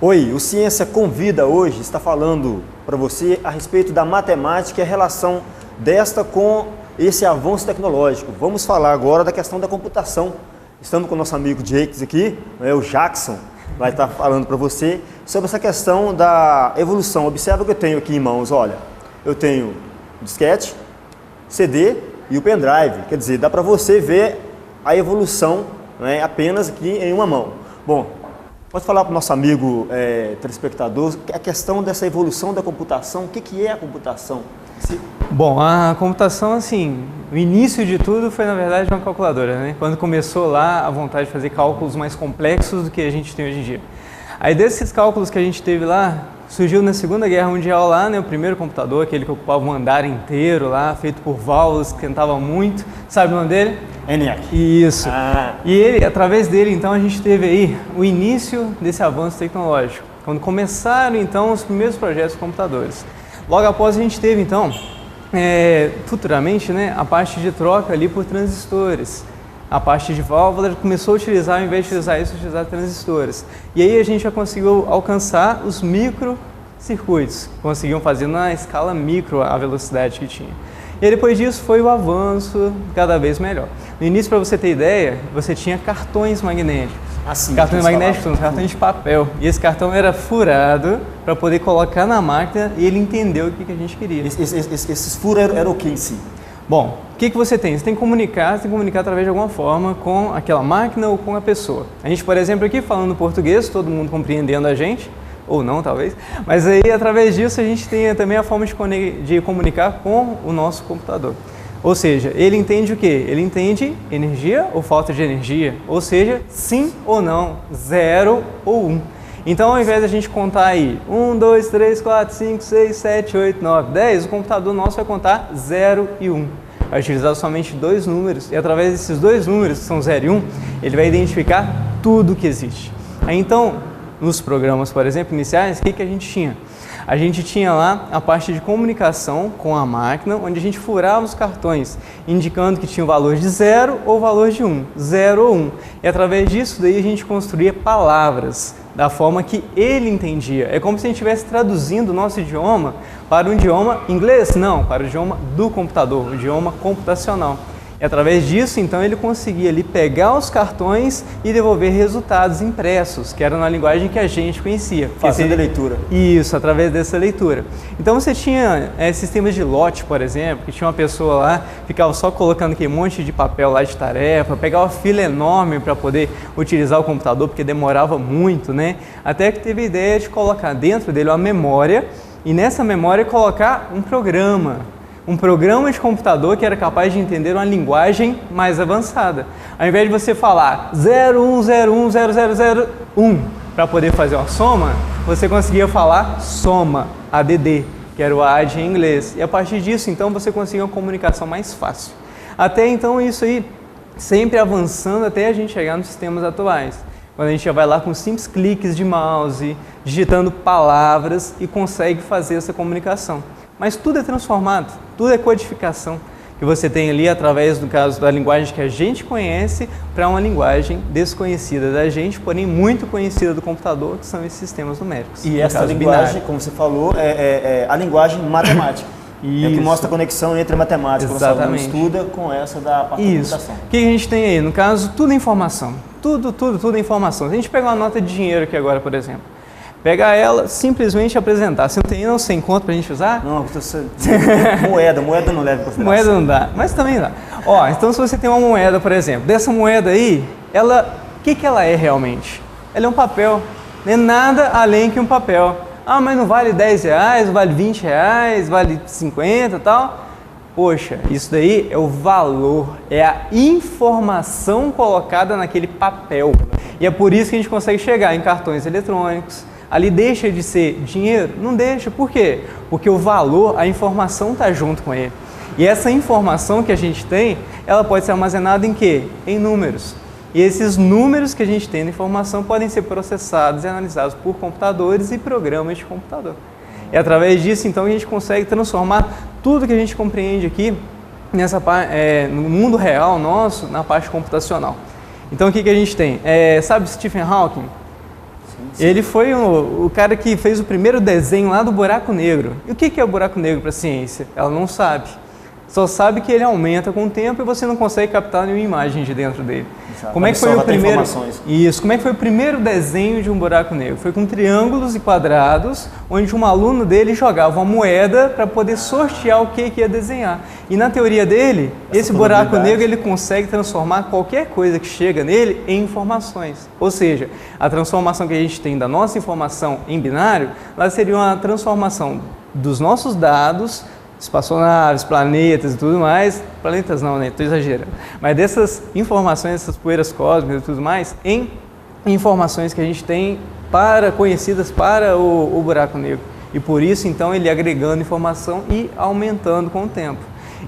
Oi, o Ciência Convida hoje está falando para você a respeito da matemática e a relação desta com esse avanço tecnológico. Vamos falar agora da questão da computação. Estamos com o nosso amigo Jakes aqui, o Jackson, vai estar falando para você sobre essa questão da evolução. Observa o que eu tenho aqui em mãos, olha, eu tenho disquete, CD e o pendrive, quer dizer, dá para você ver a evolução apenas aqui em uma mão. Bom, pode falar para o nosso amigo telespectador a questão dessa evolução da computação, o que é a computação? Bom, a computação, assim, o início de tudo foi, na verdade, uma calculadora, né? Quando começou lá a vontade de fazer cálculos mais complexos do que a gente tem hoje em dia. Aí desses cálculos que a gente teve lá, surgiu na Segunda Guerra Mundial lá, né, o primeiro computador, aquele que ocupava um andar inteiro lá, feito por válvulas, que tentava muito. Sabe o nome dele? ENIAC. Isso. E ele, através dele, então, a gente teve aí o início desse avanço tecnológico. Quando começaram, então, os primeiros projetos de computadores. Logo após a gente teve, então, futuramente, né, a parte de troca ali por transistores. A parte de válvula começou a utilizar, ao invés de utilizar isso, utilizar transistores. E aí a gente já conseguiu alcançar os microcircuitos, conseguiam fazer na escala micro a velocidade que tinha. E aí, depois disso foi o avanço cada vez melhor. No início, para você ter ideia, você tinha cartões magnéticos. Cartões magnéticos são cartões de papel. E esse cartão era furado para poder colocar na máquina e ele entendeu o que a gente queria. Esses furos eram o que em si? Bom, o que você tem? Você tem que comunicar através de alguma forma com aquela máquina ou com a pessoa. A gente, por exemplo, aqui falando português, todo mundo compreendendo a gente, ou não talvez, mas aí através disso a gente tem também a forma de comunicar com o nosso computador. Ou seja, ele entende o quê? Ele entende energia ou falta de energia, ou seja, sim ou não, 0 ou 1. Então, ao invés de a gente contar aí 1, 2, 3, 4, 5, 6, 7, 8, 9, 10, o computador nosso vai contar 0 e 1. Vai utilizar somente dois números e através desses dois números, que são 0 e 1, ele vai identificar tudo que existe. Aí, então, nos programas, por exemplo, iniciais, o que a gente tinha? A gente tinha lá a parte de comunicação com a máquina, onde a gente furava os cartões, indicando que tinha o valor de 0 ou o valor de 1, 0 ou 1. E através disso daí a gente construía palavras da forma que ele entendia. É como se a gente estivesse traduzindo o nosso idioma para um idioma inglês, não, para o idioma do computador, o idioma computacional. E através disso, então, ele conseguia ali pegar os cartões e devolver resultados impressos, que era na linguagem que a gente conhecia. Fazendo a leitura. Isso, através dessa leitura. Então você tinha sistemas de lote, por exemplo, que tinha uma pessoa lá, ficava só colocando aquele monte de papel lá de tarefa, pegava uma fila enorme para poder utilizar o computador, porque demorava muito, né? Até que teve a ideia de colocar dentro dele uma memória, e nessa memória colocar um programa de computador que era capaz de entender uma linguagem mais avançada. Ao invés de você falar 01010001 para poder fazer uma soma, você conseguia falar soma, ADD, que era o AD em inglês. E a partir disso, então, você conseguia uma comunicação mais fácil. Até então, isso aí sempre avançando até a gente chegar nos sistemas atuais. Quando a gente já vai lá com simples cliques de mouse, digitando palavras e consegue fazer essa comunicação. Mas tudo é transformado, tudo é codificação que você tem ali através, no caso, da linguagem que a gente conhece para uma linguagem desconhecida da gente, porém muito conhecida do computador, que são esses sistemas numéricos. E essa linguagem, binário, como você falou, é a linguagem matemática. É que mostra a conexão entre a matemática, que você estuda, com essa da parte da computação. O que a gente tem aí? No caso, tudo é informação. Tudo é informação. Se a gente pegar uma nota de dinheiro aqui agora, por exemplo, pegar ela, simplesmente apresentar. Você não tem não 100 conto pra gente usar? Não, moeda não leva para moeda não dá, mas também dá. Ó, então se você tem uma moeda, por exemplo, dessa moeda aí, o que ela é realmente? Ela é um papel, não é nada além que um papel. Ah, mas não vale 10 reais, não vale 20 reais, vale 50 e tal. Poxa, isso daí é o valor, é a informação colocada naquele papel. E é por isso que a gente consegue chegar em cartões eletrônicos. Ali deixa de ser dinheiro? Não deixa. Por quê? Porque o valor, a informação está junto com ele. E essa informação que a gente tem, ela pode ser armazenada em quê? Em números. E esses números que a gente tem na informação podem ser processados e analisados por computadores e programas de computador. E através disso, então, a gente consegue transformar tudo que a gente compreende aqui no mundo real nosso, na parte computacional. Então, o que a gente tem? Sabe Stephen Hawking? Sim. Ele foi o cara que fez o primeiro desenho lá do buraco negro. E o que é o buraco negro para a ciência? Ela não sabe. Só sabe que ele aumenta com o tempo e você não consegue captar nenhuma imagem de dentro dele. Exato. Como é que foi o primeiro? Isso. Como é que foi o primeiro desenho de um buraco negro? Foi com triângulos e quadrados, onde um aluno dele jogava uma moeda para poder sortear o que ia desenhar. E na teoria dele, esse buraco negro ele consegue transformar qualquer coisa que chega nele em informações. Ou seja, a transformação que a gente tem da nossa informação em binário, ela seria uma transformação dos nossos dados, espaçonaves, planetas e tudo mais, planetas não, né? Estou exagerando. Mas dessas informações, essas poeiras cósmicas e tudo mais, em informações que a gente tem conhecidas para o buraco negro. E por isso, então, ele agregando informação e aumentando com o tempo.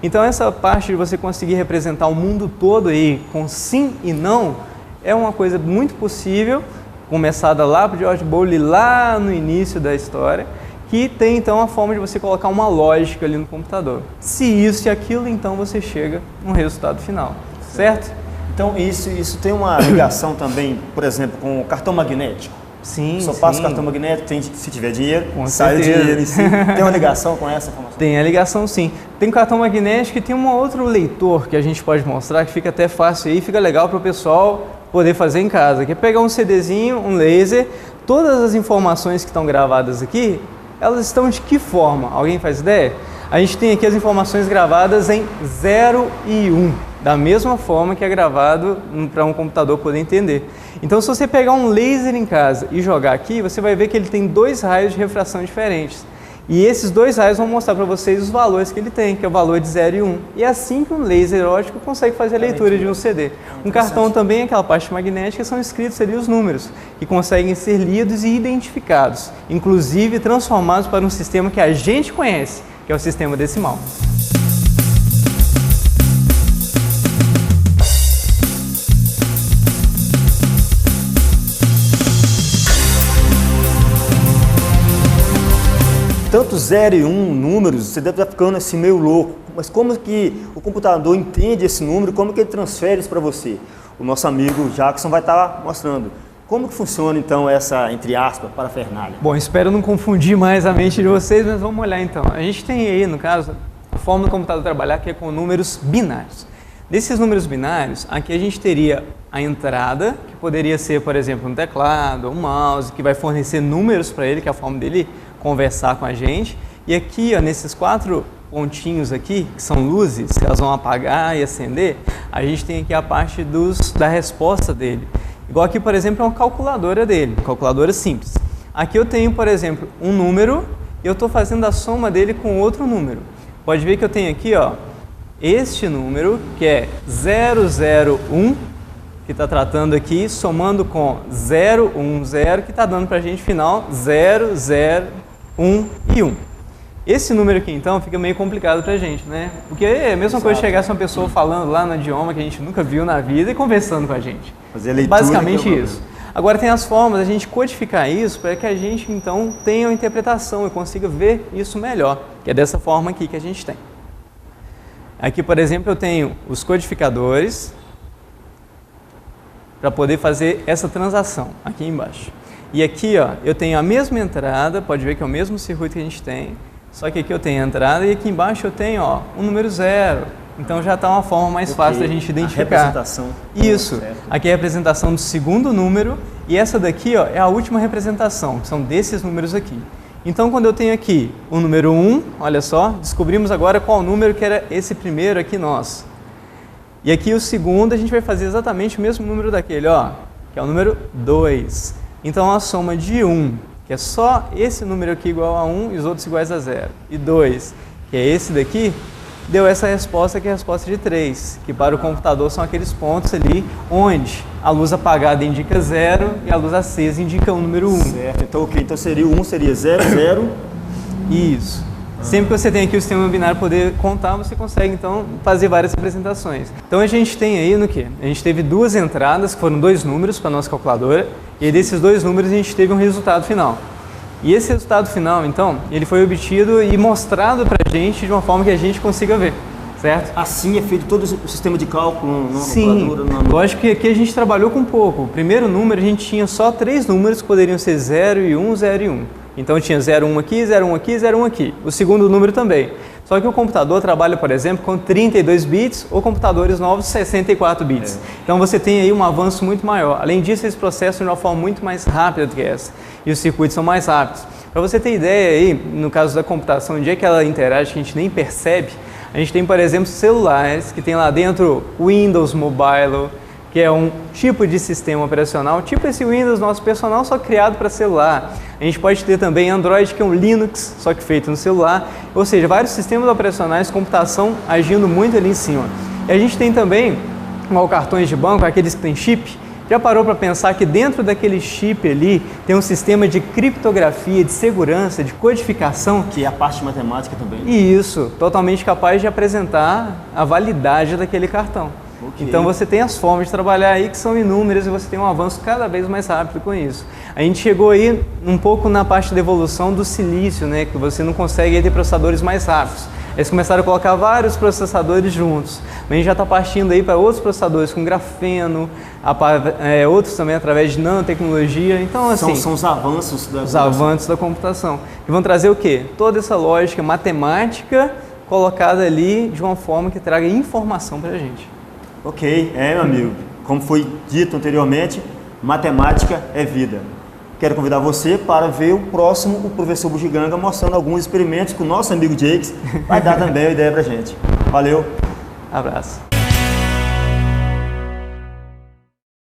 Então, essa parte de você conseguir representar o mundo todo aí com sim e não, é uma coisa muito possível, começada lá por George Bowley, lá no início da história, que tem então a forma de você colocar uma lógica ali no computador. Se isso e aquilo, então você chega no resultado final, certo? Então isso tem uma ligação também, por exemplo, com o cartão magnético? Sim, Só passa o cartão magnético, se tiver dinheiro, com sai certeza. o dinheiro em si. Tem uma ligação com essa informação? Tem a ligação, sim. Tem o cartão magnético e tem um outro leitor que a gente pode mostrar, que fica até fácil aí, fica legal para o pessoal poder fazer em casa, que é pegar um CDzinho, um laser, todas as informações que estão gravadas aqui, elas estão de que forma? Alguém faz ideia? A gente tem aqui as informações gravadas em 0 e 1, da mesma forma que é gravado para um computador poder entender. Então, se você pegar um laser em casa e jogar aqui, você vai ver que ele tem 2 raios de refração diferentes. E esses 2 raios vão mostrar para vocês os valores que ele tem, que é o valor de 0 e 1. E é assim que um laser óptico consegue fazer a leitura de um CD. Um cartão também, aquela parte magnética, são escritos ali os números, que conseguem ser lidos e identificados, inclusive transformados para um sistema que a gente conhece, que é o sistema decimal. Tanto 0 e 1 números, você deve estar ficando assim meio louco, mas como que o computador entende esse número, como que ele transfere isso para você? O nosso amigo Jackson vai estar mostrando. Como que funciona então essa, entre aspas, parafernália? Bom, espero não confundir mais a mente de vocês, mas vamos olhar então. A gente tem aí, no caso, a forma do computador trabalhar que é com números binários. Desses números binários, aqui a gente teria a entrada, que poderia ser, por exemplo, um teclado, um mouse, que vai fornecer números para ele, que é a forma dele conversar com a gente. E aqui, ó, nesses 4 pontinhos aqui, que são luzes, que elas vão apagar e acender, a gente tem aqui a parte da resposta dele. Igual aqui, por exemplo, é uma calculadora dele, uma calculadora simples. Aqui eu tenho, por exemplo, um número e eu estou fazendo a soma dele com outro número. Pode ver que eu tenho aqui, ó, este número, que é 001, que está tratando aqui, somando com 010, que está dando para a gente final 0, 0, 1 e 1. Esse número aqui, então, fica meio complicado para a gente, né? Porque é a mesma coisa se chegasse uma pessoa falando lá no idioma que a gente nunca viu na vida e conversando com a gente. Fazer a leitura. Basicamente isso. Agora tem as formas da gente codificar isso para que a gente, então, tenha uma interpretação e consiga ver isso melhor, que é dessa forma aqui que a gente tem. Aqui, por exemplo, eu tenho os codificadores para poder fazer essa transação aqui embaixo. E aqui, ó, eu tenho a mesma entrada, pode ver que é o mesmo circuito que a gente tem, só que aqui eu tenho a entrada e aqui embaixo eu tenho, ó, um número 0. Então já está uma forma mais fácil da gente identificar. A representação. Isso. Aqui é a representação do segundo número e essa daqui, ó, é a última representação, que são desses números aqui. Então quando eu tenho aqui o número 1, olha só, descobrimos agora qual número que era esse primeiro aqui nosso. E aqui o segundo a gente vai fazer exatamente o mesmo número daquele, ó, que é o número 2. Então a soma de 1, que é só esse número aqui igual a 1 e os outros iguais a 0. E 2, que é esse daqui, deu essa resposta que é a resposta de 3, que para o computador são aqueles pontos ali onde a luz apagada indica 0 e a luz acesa indica o número 1. Certo, então ok, então seria o 1 seria 0, 0. Isso. Sempre que você tem aqui o sistema binário poder contar, você consegue então fazer várias representações. Então a gente tem aí no que? A gente teve 2 entradas, que foram 2 números para a nossa calculadora, e aí desses 2 números a gente teve um resultado final. E esse resultado final, então, ele foi obtido e mostrado para a gente de uma forma que a gente consiga ver. certo? Assim é feito todo o sistema de cálculo na Sim, calculadora? lógico que aqui a gente trabalhou com pouco. O primeiro número a gente tinha só 3 números que poderiam ser 0 e 1, 0 e 1. Então tinha 0, 1 aqui, 0, 1 aqui, 0, 1 aqui. O segundo número também. Só que o computador trabalha, por exemplo, com 32 bits ou computadores novos 64 bits. Então você tem aí um avanço muito maior. Além disso, eles processam de uma forma muito mais rápida do que essa. E os circuitos são mais rápidos. Para você ter ideia aí, no caso da computação, onde é que ela interage que a gente nem percebe, a gente tem, por exemplo, celulares que tem lá dentro Windows Mobile, que é um tipo de sistema operacional, tipo esse Windows nosso personal, só criado para celular. A gente pode ter também Android, que é um Linux, só que feito no celular. Ou seja, vários sistemas operacionais, computação agindo muito ali em cima. E a gente tem também, como cartões de banco, aqueles que tem chip. Já parou para pensar que dentro daquele chip ali tem um sistema de criptografia, de segurança, de codificação? Que é a parte de matemática também. E isso, totalmente capaz de apresentar a validade daquele cartão. Okay. Então você tem as formas de trabalhar aí que são inúmeras e você tem um avanço cada vez mais rápido com isso. A gente chegou aí um pouco na parte da evolução do silício, né, que você não consegue ter processadores mais rápidos. Eles começaram a colocar vários processadores juntos. A gente já está partindo aí para outros processadores com grafeno, outros também através de nanotecnologia. Então, assim, são os avanços da computação. Que vão trazer o quê? Toda essa lógica matemática colocada ali de uma forma que traga informação para a gente. Ok, meu amigo. Como foi dito anteriormente, matemática é vida. Quero convidar você para ver o próximo, o professor Bugiganga, mostrando alguns experimentos que o nosso amigo Jakes vai dar também a ideia para a gente. Valeu! Abraço!